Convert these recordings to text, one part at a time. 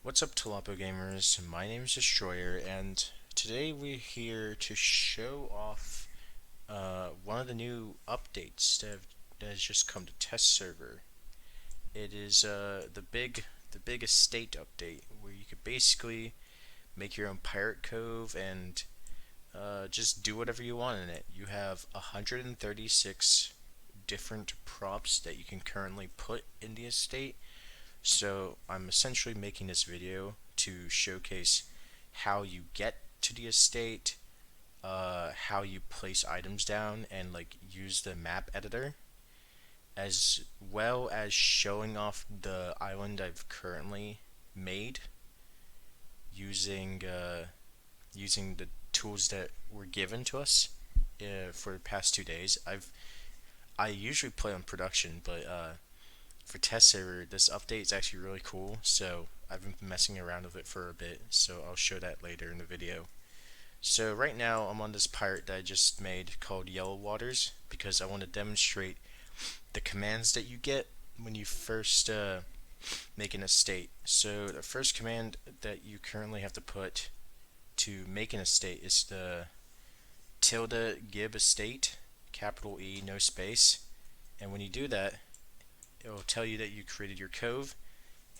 What's up, TLOPO gamers? My name is Destroyer, and today we're here to show off one of the new updates that has just come to test server. It is the big estate update where you could basically make your own pirate cove and just do whatever you want in it. You have 136 different props that you can currently put in the estate. So I'm essentially making this video to showcase how you get to the estate, how you place items down, and like use the map editor, as well as showing off the island I've currently made using using the tools that were given to us for the past 2 days. I usually play on production, but for test server, this update is actually really cool, so I've been messing around with it for a bit, so I'll show that later in the video. So right now I'm on this pirate that I just made called Yellow Waters because I want to demonstrate the commands that you get when you first make an estate. So the first command that you currently have to put to make an estate is the tilde gib estate, capital E, no space. And when you do that, it will tell you that you created your cove,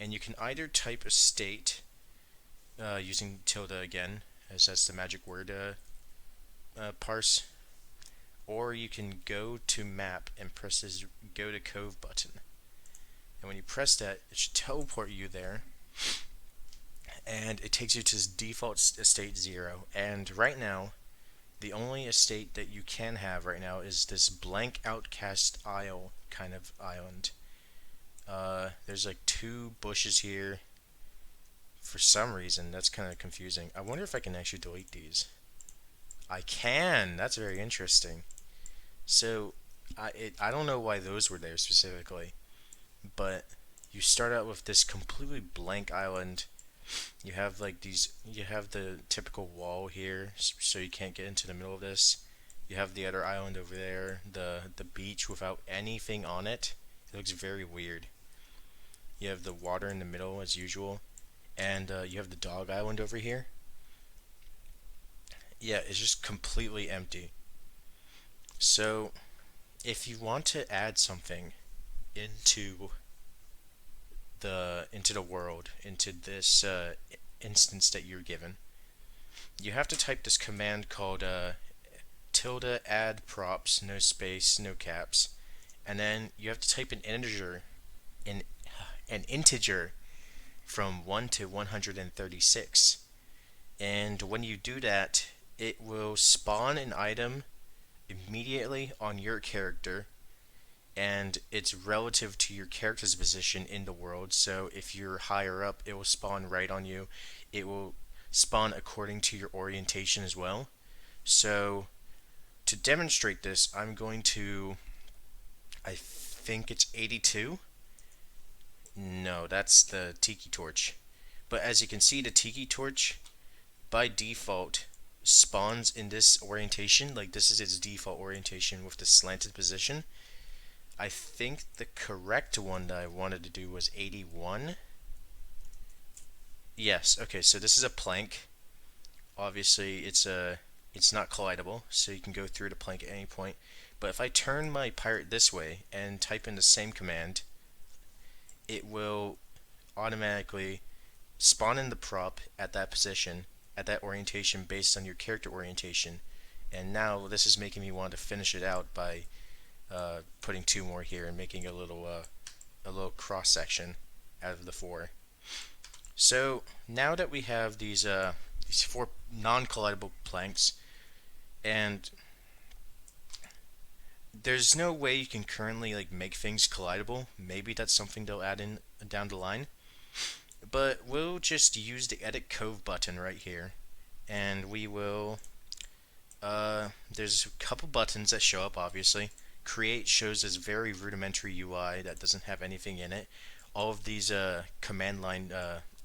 and you can either type estate using tilde again, as that's the magic word parse, or you can go to map and press this go to cove button. And when you press that, it should teleport you there, and it takes you to this default estate 0. And right now, the only estate that you can have right now is this blank outcast isle kind of island. There's like 2 bushes here. For some reason, that's kind of confusing. I wonder if I can actually delete these. I can! That's very interesting. So, I don't know why those were there specifically, but you start out with this completely blank island. You have like you have the typical wall here, so you can't get into the middle of this. You have the other island over there, the beach without anything on it. It looks very weird. You have the water in the middle as usual, and you have the dog island over here. Yeah, it's just completely empty. So, if you want to add something into the world, into this instance that you're given, you have to type this command called tilde add props, no space, no caps, and then you have to type in an integer from 1 to 136. And when you do that, it will spawn an item immediately on your character, and it's relative to your character's position in the world. So if you're higher up, it will spawn right on you. It will spawn according to your orientation as well. So to demonstrate this, I'm going to, I think it's 82. No, that's the tiki torch. But as you can see, the tiki torch by default spawns in this orientation. Like, this is its default orientation with the slanted position. I think the correct one that I wanted to do was 81. Yes, okay, so this is a plank. Obviously, it's not collidable, so you can go through the plank at any point. But if I turn my pirate this way and type in the same command, it will automatically spawn in the prop at that position, at that orientation based on your character orientation. And now this is making me want to finish it out by putting 2 more here and making a little cross section out of the 4. So now that we have these 4 non-collidable planks, and there's no way you can currently like make things collidable. Maybe that's something they'll add in down the line. But we'll just use the edit cove button right here, and we will there's a couple buttons that show up. Obviously, create shows this very rudimentary UI that doesn't have anything in it. All of these command line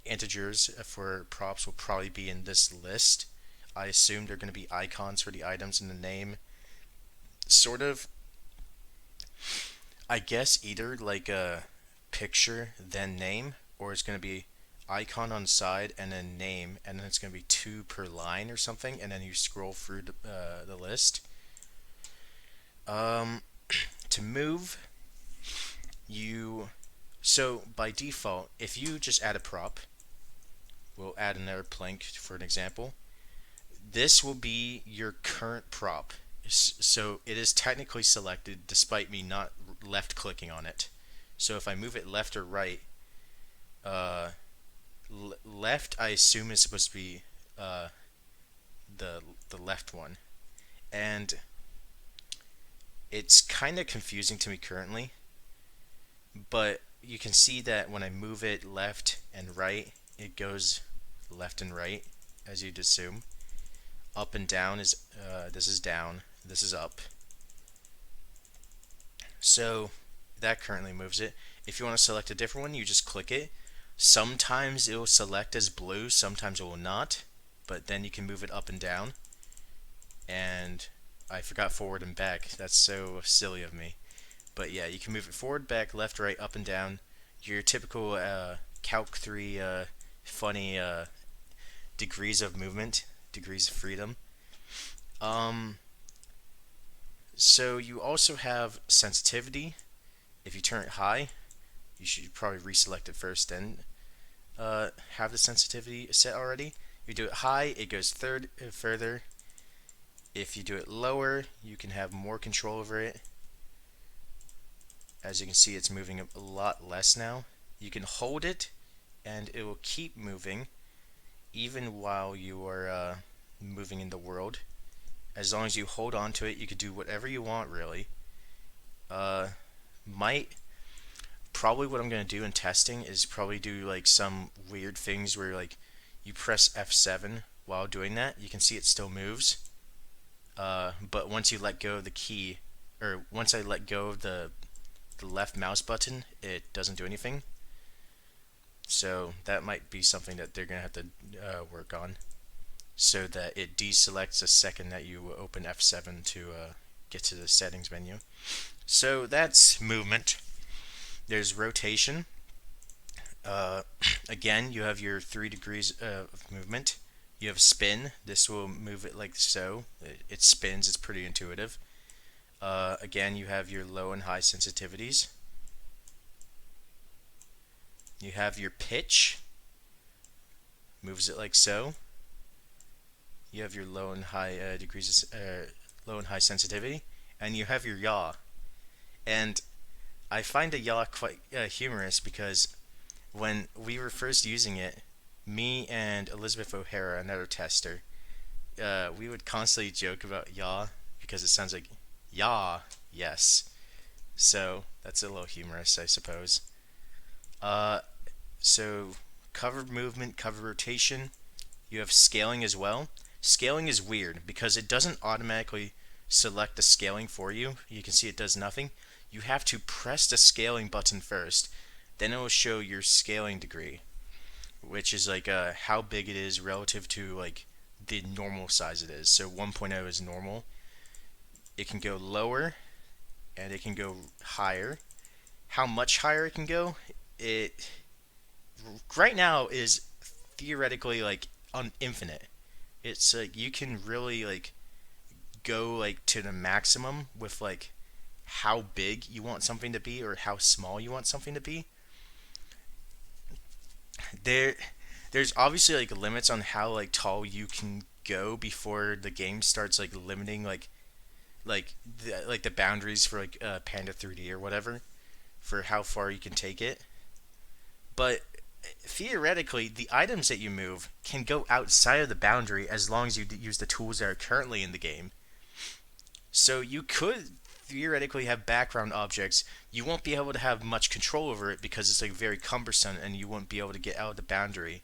integers for props will probably be in this list. I assume they're going to be icons for the items in the name, sort of. I guess either like a picture then name, or it's going to be icon on the side and then name, and then it's going to be 2 per line or something, and then you scroll through the list. Um, to move, you so by default, if you just add a prop, we'll add another plank for an example. This will be your current prop. So it is technically selected despite me not left clicking on it. So if I move it left or right, uh, left I assume is supposed to be uh, the left one, and it's kind of confusing to me currently. But you can see that when I move it left and right, it goes left and right, as you'd assume. Up and down is this is down, this is up. So that currently moves it. If you want to select a different one, you just click it. Sometimes it will select as blue, sometimes it will not, but then you can move it up and down. And I forgot forward and back. That's so silly of me. But yeah, you can move it forward, back, left, right, up and down. Your typical Calc 3 funny degrees of movement, degrees of freedom. So you also have sensitivity. If you turn it high, you should probably reselect it first, then have the sensitivity set already. If you do it high, it goes further. If you do it lower, you can have more control over it. As you can see, it's moving a lot less now. You can hold it, and it will keep moving, even while you are moving in the world. As long as you hold on to it, you can do whatever you want, really. Might probably what I'm gonna do in testing is probably do like some weird things where like you press F7 while doing that. You can see it still moves, but once you let go of the key, or once I let go of the left mouse button, it doesn't do anything. So that might be something that they're gonna have to work on, so that it deselects the second that you open F7 to get to the settings menu. So that's movement. There's rotation. Again, you have your 3 degrees of movement. You have spin. This will move it like so. It spins. It's pretty intuitive. Again, you have your low and high sensitivities. You have your pitch. Moves it like so. You have your low and high degrees, low and high sensitivity, and you have your yaw. And I find a yaw quite humorous because when we were first using it, me and Elizabeth O'Hara, another tester, we would constantly joke about yaw because it sounds like yaw, yes. So that's a little humorous, I suppose. Uh, so cover movement, cover rotation. You have scaling as well. Scaling is weird because it doesn't automatically select the scaling for you. You can see it does nothing. You have to press the scaling button first, then it will show your scaling degree, which is like how big it is relative to like the normal size it is. So 1.0 is normal. It can go lower and it can go higher. How much higher it can go, it right now is theoretically like infinite. It's like you can really like go like to the maximum with like how big you want something to be or how small you want something to be. There's obviously like limits on how like tall you can go before the game starts like limiting like the boundaries for like Panda 3D or whatever for how far you can take it. But theoretically, the items that you move can go outside of the boundary as long as you use the tools that are currently in the game. So you could theoretically have background objects. You won't be able to have much control over it because it's like very cumbersome, and you won't be able to get out of the boundary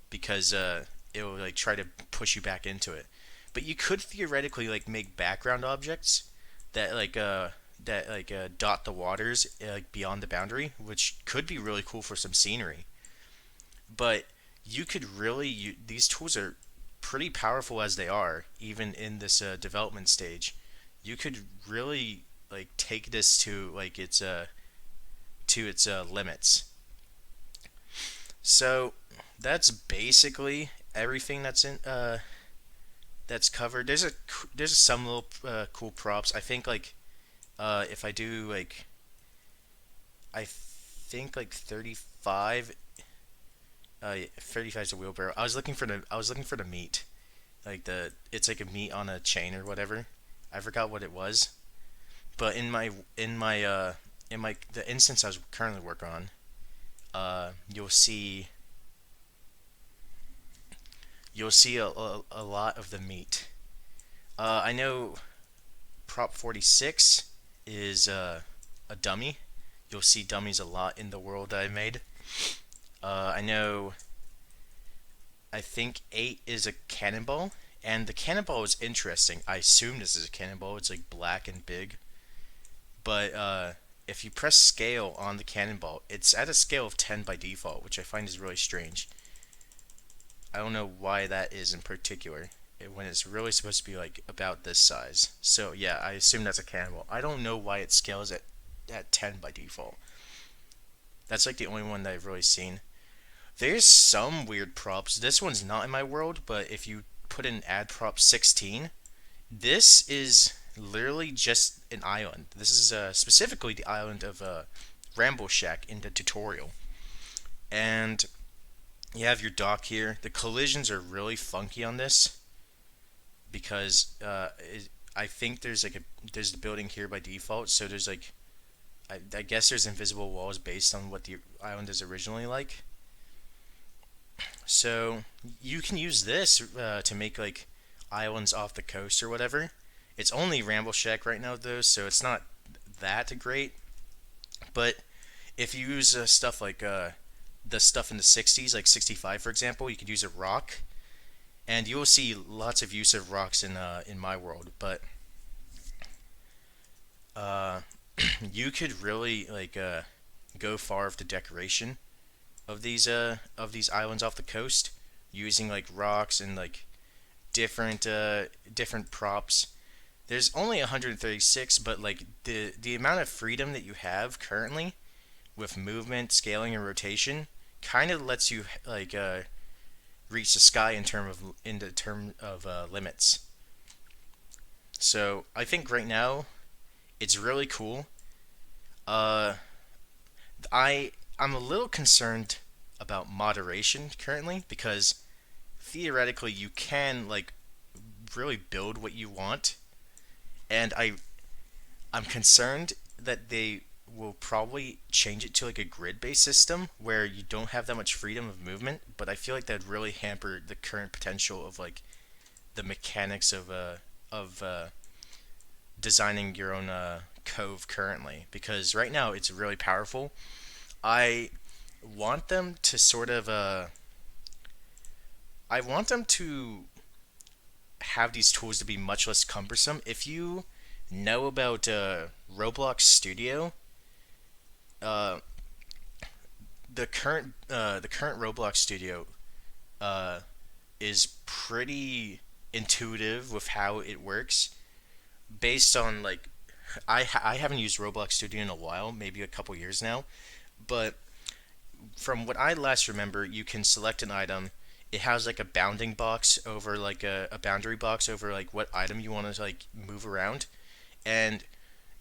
because it will like try to push you back into it. But you could theoretically like make background objects that dot the waters like beyond the boundary, which could be really cool for some scenery. But you could really these tools are pretty powerful as they are, even in this development stage. You could really like take this to its limits. So that's basically everything that's covered. There's some little cool props. I think like if I do like I think like 35 35 is a wheelbarrow. I was looking for the meat. Like the it's like a meat on a chain or whatever. I forgot what it was. But in my the instance I was currently working on, you'll see a lot of the meat. I know Prop 46 is a dummy. You'll see dummies a lot in the world that I made. I know. I think 8 is a cannonball, and the cannonball is interesting. I assume this is a cannonball. It's like black and big, but if you press scale on the cannonball, it's at a scale of 10 by default, which I find is really strange. I don't know why that is in particular, when it's really supposed to be like about this size. So yeah, I assume that's a cannonball. I don't know why it scales at 10 by default. That's like the only one that I've really seen. There's some weird props. This one's not in my world, but if you put in add prop 16, this is literally just an island. This is specifically the island of Ramble Shack in the tutorial. And you have your dock here. The collisions are really funky on this because I think there's the building here by default. So there's like I guess there's invisible walls based on what the island is originally like. So you can use this to make like islands off the coast or whatever. It's only Ramble Shack right now though, so it's not that great. But if you use stuff like the stuff in the 60s, like 65 for example, you could use a rock, and you will see lots of use of rocks in my world. But uh, you could really like go far with the decoration of these islands off the coast using like rocks and like different props. There's only 136, but like the amount of freedom that you have currently with movement, scaling, and rotation kind of lets you like reach the sky in the term of limits. So I think right now it's really cool. Uh, I'm a little concerned about moderation currently because theoretically you can like really build what you want, and I'm concerned that they will probably change it to like a grid-based system where you don't have that much freedom of movement. But I feel like that'd really hamper the current potential of like the mechanics of designing your own cove currently, because right now it's really powerful. I want them to sort of I want them to have these tools to be much less cumbersome. If you know about Roblox Studio, uh, the current Roblox Studio uh, is pretty intuitive with how it works. Based on like, I haven't used Roblox Studio in a while, maybe a couple years now, but from what I last remember, you can select an item. It has like a bounding box over like a boundary box over like what item you want to like move around, and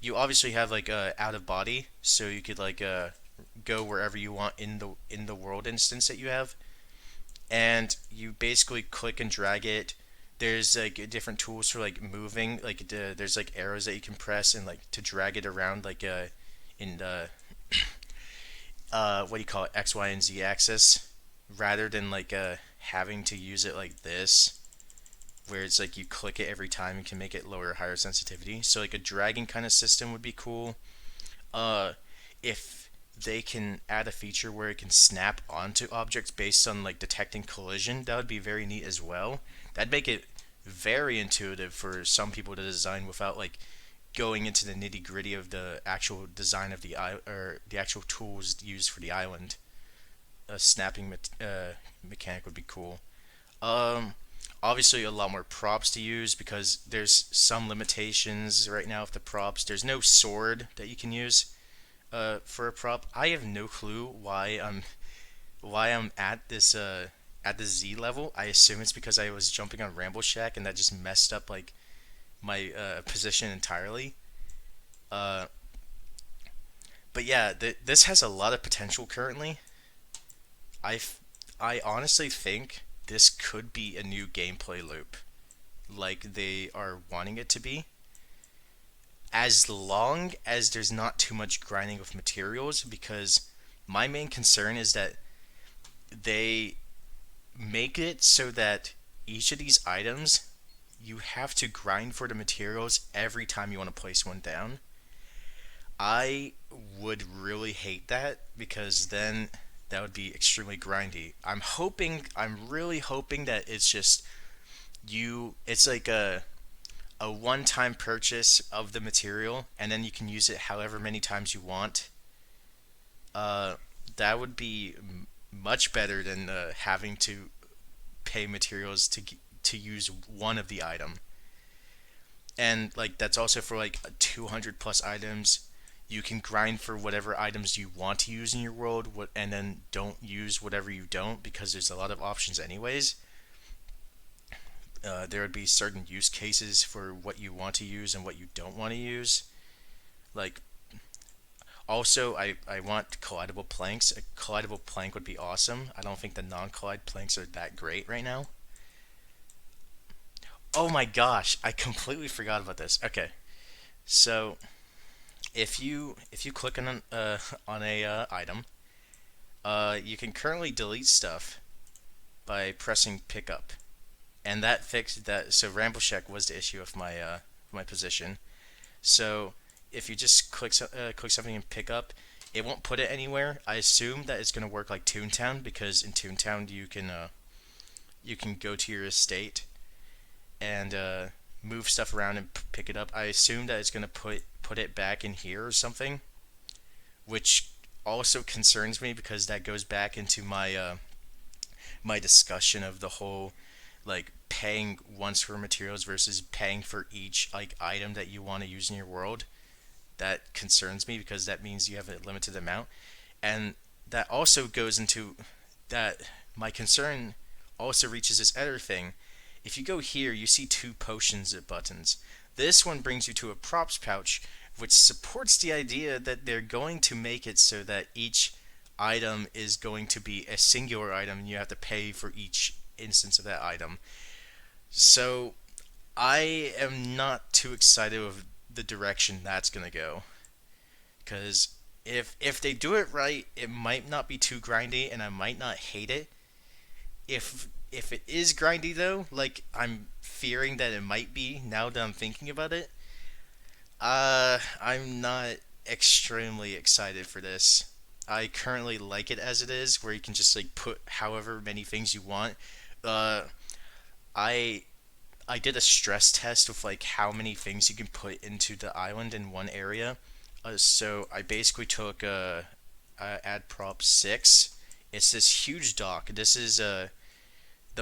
you obviously have like out of body, so you could like go wherever you want in the world instance that you have, and you basically click and drag it. There's like different tools for like moving, like there's like arrows that you can press and like to drag it around like in the what do you call it, X, Y, and Z axis, rather than like having to use it like this, where it's like you click it every time. You can make it lower or higher sensitivity. So like a dragging kind of system would be cool. Uh, if they can add a feature where it can snap onto objects based on like detecting collision, that would be very neat as well. That'd make it very intuitive for some people to design without like going into the nitty gritty of the actual design of the or the actual tools used for the island. A snapping mechanic would be cool. Um, Obviously a lot more props to use because there's some limitations right now with the props. There's no sword that you can use for a prop. I have no clue why why I'm at the Z level. I assume it's because I was jumping on Ramble Shack and that just messed up like my position entirely. Uh, but yeah, this has a lot of potential currently. I f- I honestly think this could be a new gameplay loop, like they are wanting it to be, as long as there's not too much grinding of materials. Because my main concern is that they make it so that each of these items you have to grind for the materials every time you want to place one down. I would really hate that because then that would be extremely grindy. I'm really hoping that it's just it's like a one-time purchase of the material and then you can use it however many times you want. Uh, that would be much better than having to pay materials to use one of the item. And like that's also for like 200 plus items. You can grind for whatever items you want to use in your world, and then don't use whatever you don't because there's a lot of options anyways. There would be certain use cases for what you want to use and what you don't want to use. Like also, I want collidable planks. A collidable plank would be awesome. I don't think the non-collide planks are that great right now. Oh my gosh, I completely forgot about this. Okay, so if you click on a item, you can currently delete stuff by pressing pickup, and that fixed that. So Ramble Shack was the issue of my position. So if you just click something and pick up, it won't put it anywhere. I assume that it's gonna work like Toontown because in Toontown you can go to your estate and move stuff around and pick it up. I assume that it's gonna put it back in here or something, which also concerns me because that goes back into my discussion of the whole like paying once for materials versus paying for each like item that you want to use in your world. That concerns me because that means you have a limited amount, and that also goes into that my concern also reaches this other thing. If you go here, you see two potions buttons. This one brings you to a props pouch, which supports the idea that they're going to make it so that each item is going to be a singular item and you have to pay for each instance of that item. So I am not too excited with the direction that's going to go because if they do it right, it might not be too grindy and I might not hate it. If it is grindy though, like I'm fearing that it might be now that I'm thinking about it, I'm not extremely excited for this. I currently like it as it is, where you can just like put however many things you want. Uh, I I did a stress test with like how many things you can put into the island in one area. So I basically took add prop 6. It's this huge dock. This is the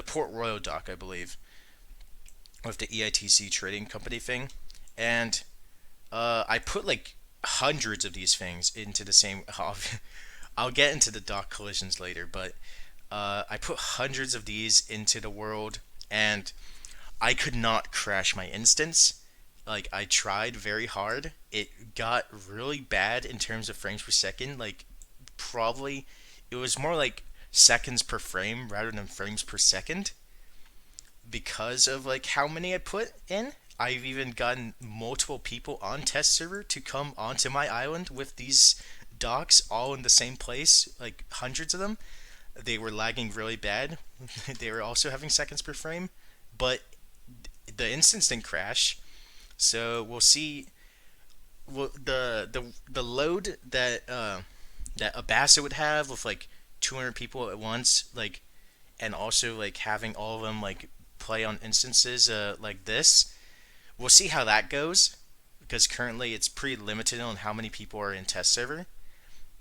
Port Royal dock, I believe, with the EITC trading company thing, and I put like hundreds of these things into the same. I'll get into the dock collisions later, but I put hundreds of these into the world, and I could not crash my instance. Like I tried very hard. It got really bad in terms of frames per second. Like probably it was more like seconds per frame rather than frames per second because of like how many I put in. I've even gotten multiple people on test server to come onto my island with these docks all in the same place, like hundreds of them. They were lagging really bad. They were also having seconds per frame, but the instance didn't crash. So we'll see. Well, the load that Abasa would have with like 200 people at once, like, and also like having all of them like play on instances like this. We'll see how that goes because currently it's pretty limited on how many people are in test server.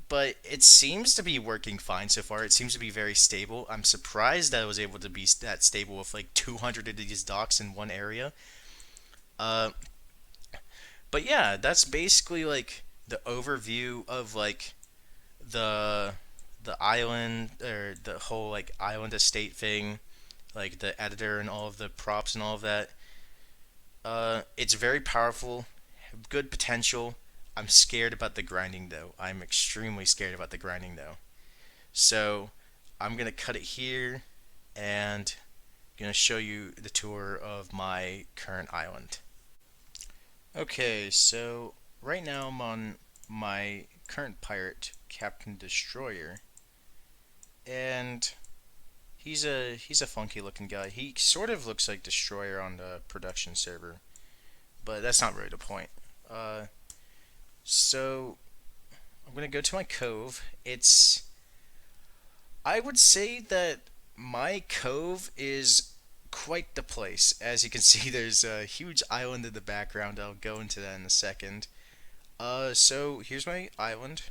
But it seems to be working fine so far. It seems to be very stable. I'm surprised that I was able to be that stable with like 200 of these docks in one area. Uh, but yeah, that's basically like the overview of like the the island or the whole like island estate thing, like the editor and all of the props and all of that. It's very powerful, good potential. I'm scared about the grinding though. I'm extremely scared about the grinding though. So I'm gonna cut it here and gonna show you the tour of my current island. Okay, so right now I'm on my current pirate, Captain Destroyer, and he's a funky looking guy. He sort of looks like Destroyer on the production server, but that's not really the point. Uh, so I'm gonna go to my cove. I would say that my cove is quite the place. As you can see, there's a huge island in the background. I'll go into that in a second. So here's my island.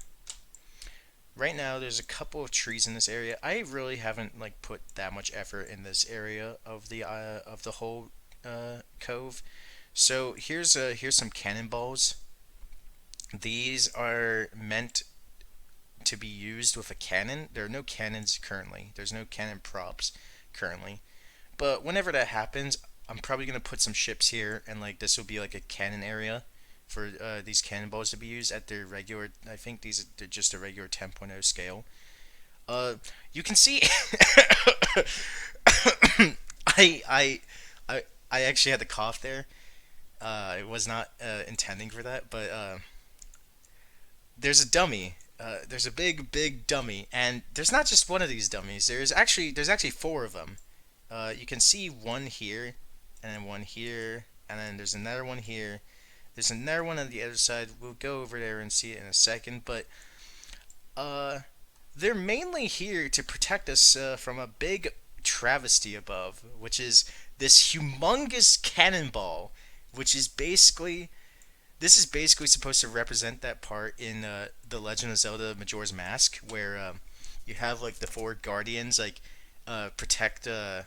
Right now, there's a couple of trees in this area. I really haven't like put that much effort in this area of the whole cove. So here's some cannonballs. These are meant to be used with a cannon. There are no cannons currently. There's no cannon props currently. But whenever that happens, I'm probably gonna put some ships here, and like this will be like a cannon area for these cannonballs to be used at their regular. I think they're just a regular 10.0 scale. Uh, you can see, I I I actually had to cough there. I was not intending for that, but there's a dummy. There's a big dummy, and there's not just one of these dummies. There's actually four of them. You can see one here, and then one here, and then there's another one here. There's another one on the other side. We'll go over there and see it in a second, but uh, they're mainly here to protect us from a big travesty above, which is this humongous cannonball, which is basically this is basically supposed to represent that part in the Legend of Zelda Majora's Mask, where you have like the four guardians like protect. I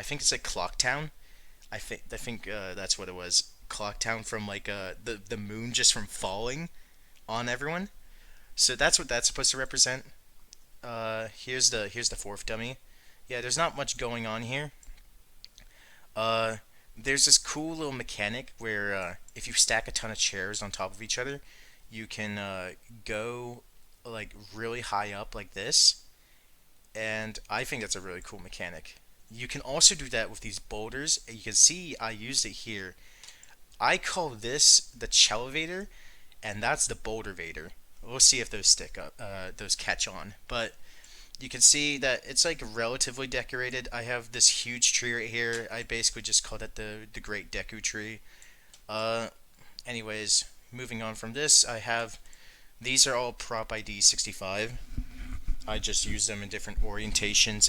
think it's like Clock Town. I think that's what it was. Clock Town from like the moon just from falling on everyone. So that's what that's supposed to represent. Here's the fourth dummy. Yeah, there's not much going on here. Uh, there's this cool little mechanic where if you stack a ton of chairs on top of each other, you can go like really high up like this, and I think that's a really cool mechanic. You can also do that with these boulders. You can see I used it here. I call this the Chelevator, and that's the Boulder Vader. We'll see if those stick up, those catch on. But you can see that it's like relatively decorated. I have this huge tree right here. I basically just called it the Great Deku Tree. Uh, anyways, moving on from this, I have these are all prop ID 65. I just use them in different orientations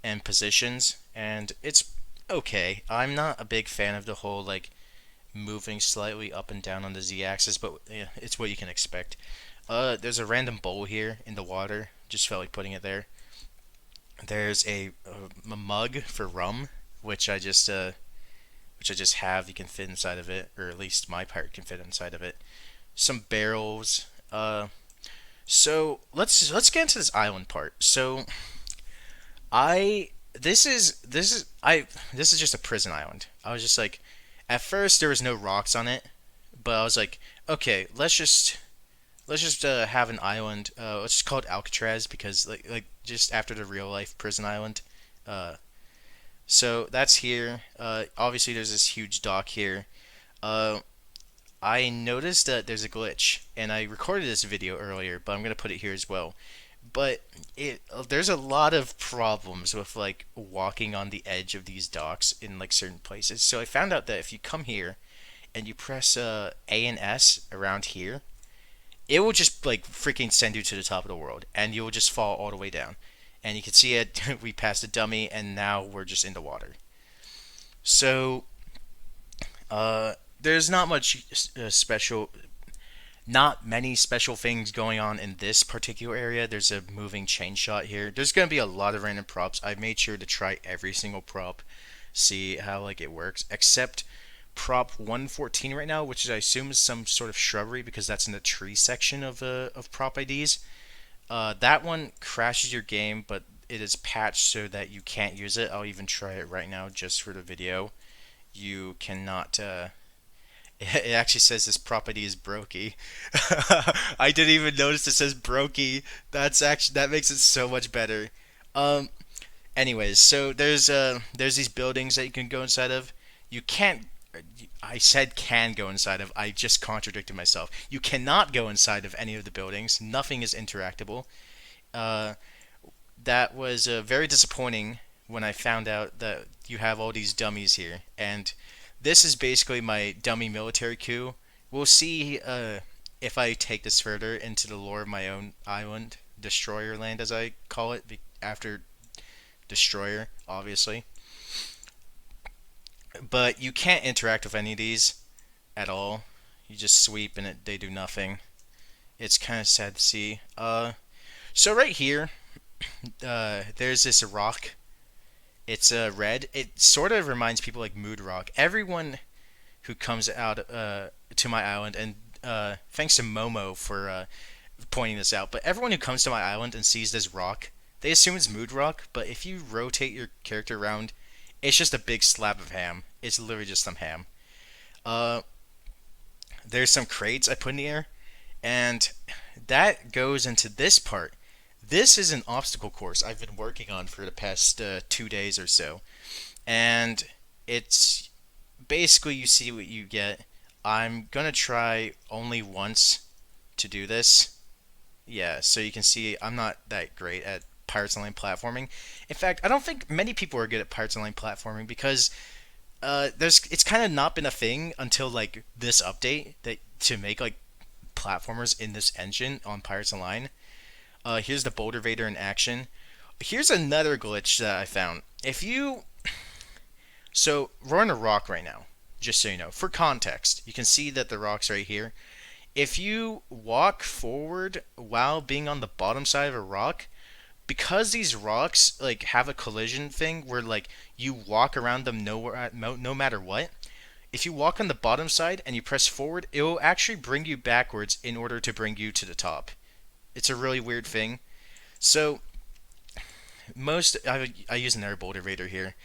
and positions, and it's okay. I'm not a big fan of the whole like moving slightly up and down on the z-axis, but yeah, it's what you can expect. There's a random bowl here in the water. Just felt like putting it there. There's a mug for rum, which I just have. You can fit inside of it, or at least my pirate can fit inside of it. Some barrels. So let's get into this island part. So I this is just a prison island. I was just like, at first there was no rocks on it, but I was like, okay, let's just have an island. Let's just call it Alcatraz because like just after the real life prison island. Uh, so that's here. Obviously there's this huge dock here. Uh, I noticed that there's a glitch, and I recorded this video earlier, but I'm gonna put it here as well. But there's a lot of problems with like walking on the edge of these docks in like certain places. So I found out that if you come here and you press A and S around here, it will just like freaking send you to the top of the world, and you will just fall all the way down. And you can see it. We passed a dummy, and now we're just in the water. So there's not much special, not many special things going on in this particular area. There's a moving chain shot here. There's gonna be a lot of random props. I made sure to try every single prop, see how like it works, except prop 114 right now, which I assume is some sort of shrubbery because that's in the tree section of prop IDs. That one crashes your game, but it is patched so that you can't use it. I'll even try it right now just for the video. You cannot. It actually says this property is brokey. I didn't even notice it says brokey. That makes it so much better. Um. Anyways, so there's these buildings that you can go inside of. You can't. I said can go inside of. I just contradicted myself. You cannot go inside of any of the buildings. Nothing is interactable. Uh, that was very disappointing when I found out that you have all these dummies here. And this is basically my dummy military coup. We'll see if I take this further into the lore of my own island, Destroyer Land as I call it, after Destroyer, obviously. But you can't interact with any of these at all. You just sweep and they do nothing. It's kind of sad to see. So right here, there's this rock. It's red. It sort of reminds people like Mood Rock. Everyone who comes out to my island, and thanks to Momo for pointing this out, but everyone who comes to my island and sees this rock, they assume it's Mood Rock. But if you rotate your character around, it's just a big slab of ham. It's literally just some ham. Uh, there's some crates I put in the air, and that goes into this part. This is an obstacle course I've been working on for the past 2 days or so, and it's basically you see what you get. I'm gonna try only once to do this. Yeah, so you can see I'm not that great at Pirates Online platforming. In fact, I don't think many people are good at Pirates Online platforming because there's it's kind of not been a thing until like this update that to make like platformers in this engine on Pirates Online. Here's the Boulder Vader in action. Here's another glitch that I found. If you so we're on a rock right now, just so you know. For context, you can see that the rock's right here. If you walk forward while being on the bottom side of a rock, because these rocks like have a collision thing where like you walk around them no matter what. If you walk on the bottom side and you press forward, it will actually bring you backwards in order to bring you to the top. It's a really weird thing. So I use another boulder raider here.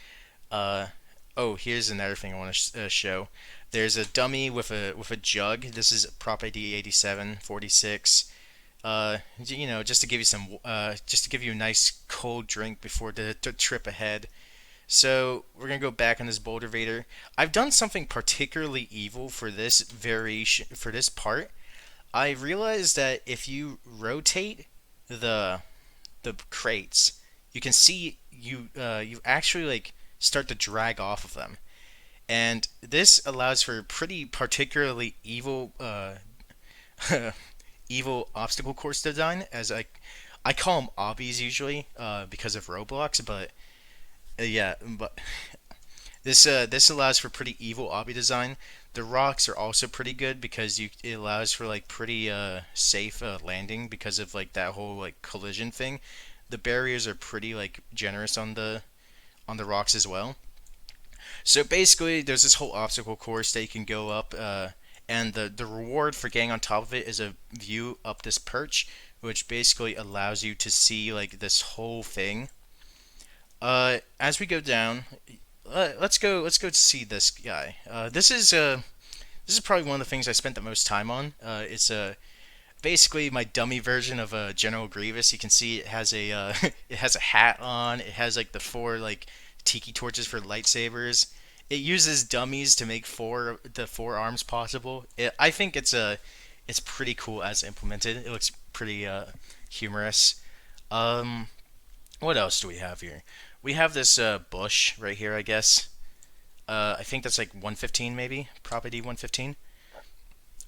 Uh, oh, here's another thing I want to show. There's a dummy with a jug. This is Prop ID 8746. Just to give you just to give you a nice cold drink before the trip ahead. So we're gonna go back on this boulder vader. I've done something particularly evil for this variation for this part. I realized that if you rotate the the crates, you can see you actually like start to drag off of them, and this allows for pretty particularly evil evil obstacle course design. As I call them obbies usually because of Roblox, but yeah, but this allows for pretty evil obby design. The rocks are also pretty good because it allows for like pretty safe landing because of like that whole like collision thing. The barriers are pretty like generous on the rocks as well. So basically, there's this whole obstacle course that you can go up, and the reward for getting on top of it is a view up this perch, which basically allows you to see like this whole thing. As we go down, let's go to see this guy. This is probably one of the things I spent the most time on. It's basically my dummy version of General Grievous. You can see it has a it has a hat on. It has like the four like tiki torches for lightsabers. It uses dummies to make the four arms possible. I think it's pretty cool as implemented. It looks pretty humorous. Um, what else do we have here? We have this bush right here, I guess. I think that's like 115 maybe, property 115.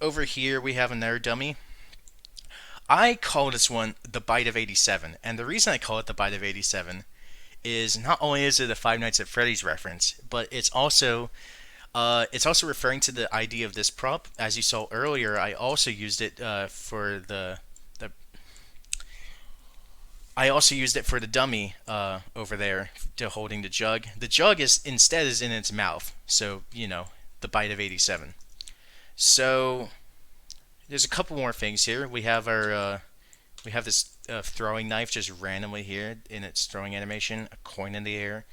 Over here we have another dummy. I call this one the Bite of 87, and the reason I call it the Bite of 87 is not only is it a Five Nights at Freddy's reference, but it's also referring to the idea of this prop. As you saw earlier, I also used it for the I also used it for the dummy over there to holding the jug. The jug is in its mouth, so the Bite of 87. So there's a couple more things here. We have this throwing knife just randomly here in its throwing animation, a coin in the air,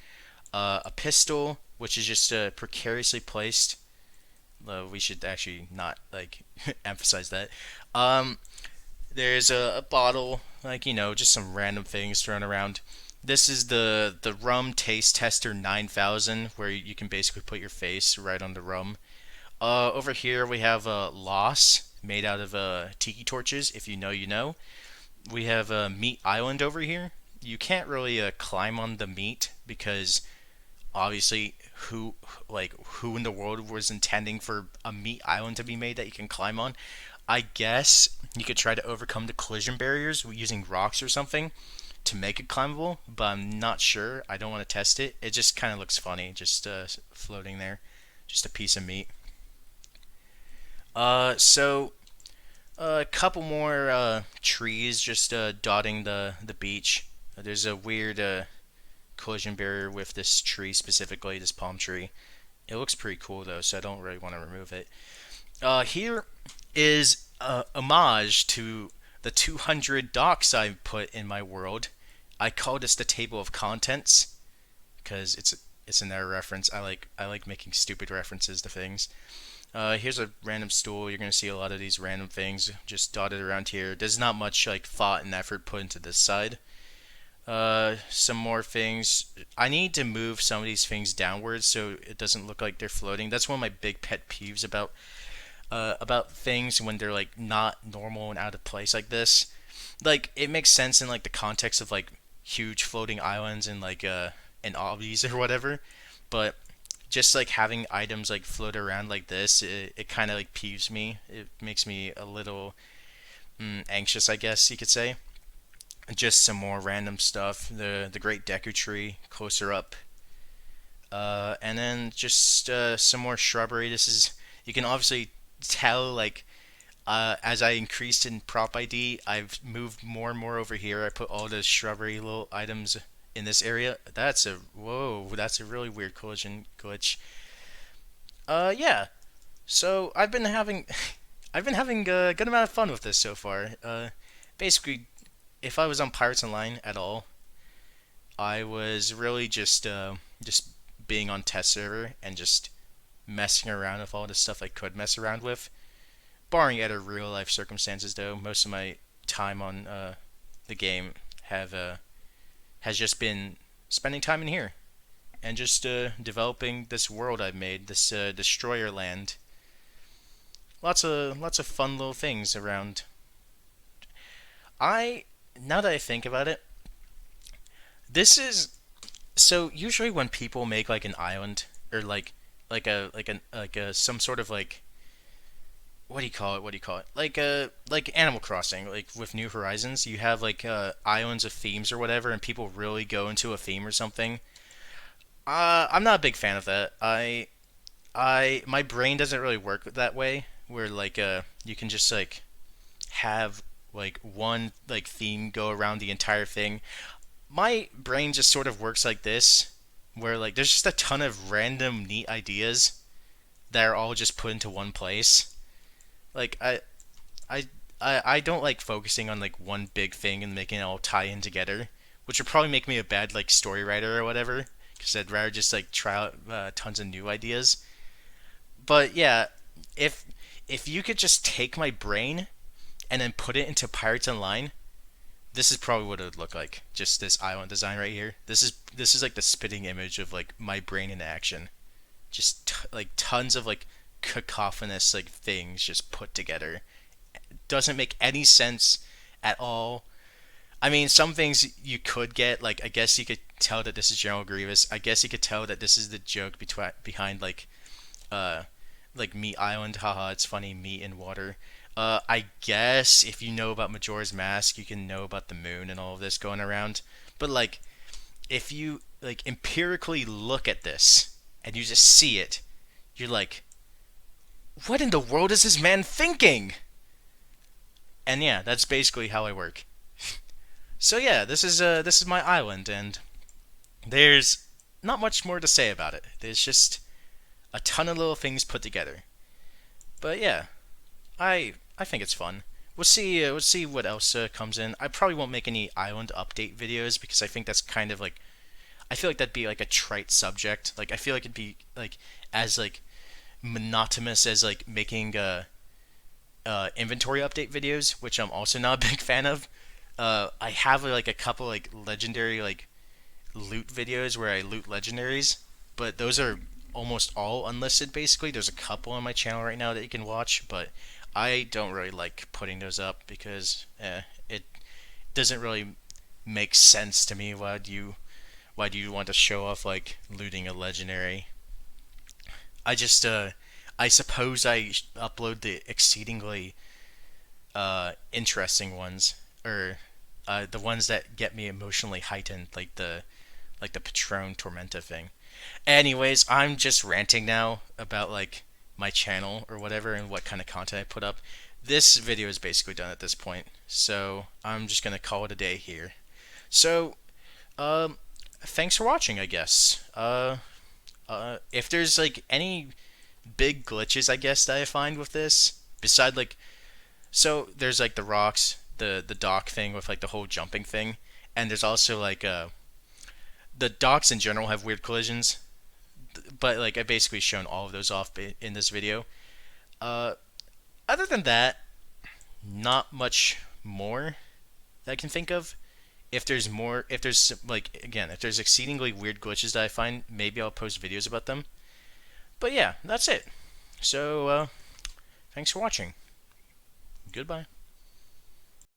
a pistol, which is just precariously placed. We should actually not like emphasize that. Um, there's a bottle, like just some random things thrown around. This is the rum taste tester 9000, where you can basically put your face right on the rum. Over here we have a loss made out of tiki torches. If you know, you know. We have a meat island over here. You can't really climb on the meat because obviously who in the world was intending for a meat island to be made that you can climb on. I guess you could try to overcome the collision barriers using rocks or something to make it climbable, but I'm not sure. I don't want to test it. It just kind of looks funny, just floating there, just a piece of meat. So a couple more trees just dotting the beach. There's a weird collision barrier with this tree specifically, this palm tree. It looks pretty cool though, so I don't really want to remove it. Here is a homage to the 200 docs I put in my world. I call this the table of contents because it's an error reference. I like making stupid references to things. Here's a random stool. You're gonna see a lot of these random things just dotted around here. There's not much like thought and effort put into this side. Some more things. I need to move some of these things downwards so it doesn't look like they're floating. That's one of my big pet peeves about things when they're like not normal and out of place like this. Like it makes sense in like the context of like huge floating islands and like and obbies or whatever, but just like having items like float around like this, it kind of like peeves me. It makes me a little anxious, I guess you could say. Just some more random stuff. The Great Deku Tree closer up, and then just some more shrubbery. This is you can obviously tell like as I increased in prop ID, I've moved more and more over here. I put all the shrubbery little items in this area. That's a whoa. That's a really weird collision glitch. Yeah. So I've been having I've been having a good amount of fun with this so far. Basically, if I was on Pirates Online at all, I was really just being on test server and just messing around with all the stuff I could mess around with. Barring other real life circumstances, though, most of my time on the game have has just been spending time in here and just developing this world I've made, this destroyer land. Lots of fun little things around. I Now that I think about it, this is so usually when people make like an island or like a some sort of like what do you call it? What do you call it? Like Animal Crossing, like with New Horizons, you have like islands of themes or whatever, and people really go into a theme or something. I'm not a big fan of that. My brain doesn't really work that way. Where like you can just like have like one like theme go around the entire thing. My brain just sort of works like this, where like there's just a ton of random neat ideas that are all just put into one place. Like I I don't like focusing on like one big thing and making it all tie in together, which would probably make me a bad like story writer or whatever. Because I'd rather just like try out tons of new ideas. But yeah, if if you could just take my brain and then put it into Pirates Online, this is probably what it would look like. Just this island design right here. This is like the spitting image of like my brain in action. Just like tons of like cacophonous like things just put together. Doesn't make any sense at all. I mean, some things you could get, like I guess you could tell that this is General Grievous. I guess you could tell that this is the joke behind uh like Meat Island. Haha, it's funny, meat in water. I guess if you know about Majora's Mask, you can know about the moon and all of this going around. But like, if you like empirically look at this and you just see it, you're like, what in the world is this man thinking? And yeah, that's basically how I work. So yeah, this is my island, and there's not much more to say about it. There's just a ton of little things put together. But yeah, I think it's fun. we'll see. We'll see what else comes in. I probably won't make any island update videos because I think that's kind of like I feel like that'd be like a trite subject. Like I feel like it'd be like as like monotonous as like making inventory update videos, which I'm also not a big fan of. I have like a couple like legendary like loot videos where I loot legendaries, but those are almost all unlisted basically. There's a couple on my channel right now that you can watch, but I don't really like putting those up because it doesn't really make sense to me. Why do you want to show off like looting a legendary? I just I suppose I upload the exceedingly interesting ones or the ones that get me emotionally heightened, like the Patron Tormenta thing. Anyways, I'm just ranting now about like my channel or whatever and what kind of content I put up. This video is basically done at this point, so I'm just gonna call it a day here. So, um, thanks for watching, I guess. If there's like any big glitches, I guess that I find with this, beside like, so there's like the rocks, the dock thing with like the whole jumping thing, and there's also like the docks in general have weird collisions, but like I basically shown all of those off in this video. Uh, Other than that, not much more that I can think of. If there's like again, if there's exceedingly weird glitches that I find, maybe I'll post videos about them. But yeah, that's it. So thanks for watching. Goodbye.